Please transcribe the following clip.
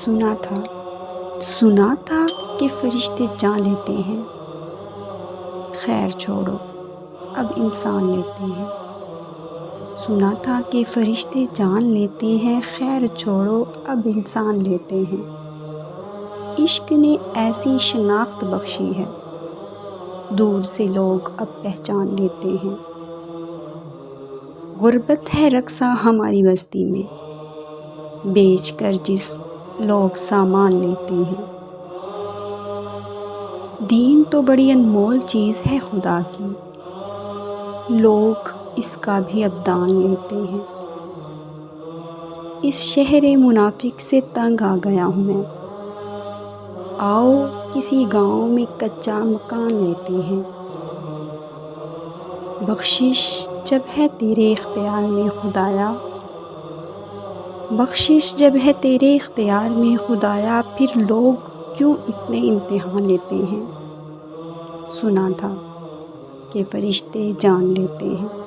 سنا تھا کہ فرشتے جان لیتے ہیں، خیر چھوڑو اب انسان لیتے ہیں۔ سنا تھا کہ فرشتے جان لیتے ہیں، خیر چھوڑو اب انسان لیتے ہیں۔ عشق نے ایسی شناخت بخشی ہے، دور سے لوگ اب پہچان لیتے ہیں۔ غربت ہے رقصاں ہماری بستی میں، بیچ کر جسم لوگ سامان لیتے ہیں۔ دین تو بڑی انمول چیز ہے خدا کی، لوگ اس کا بھی اب دان لیتے ہیں۔ اس شہر منافق سے تنگ آ گیا ہوں میں، آؤ کسی گاؤں میں کچا مکان لیتے ہیں۔ بخشش جب ہے تیرے اختیار میں خدایا، بخشش جب ہے تیرے اختیار میں خدایا، پھر لوگ کیوں اتنے امتحان لیتے ہیں۔ سنا تھا کہ فرشتے جان لیتے ہیں۔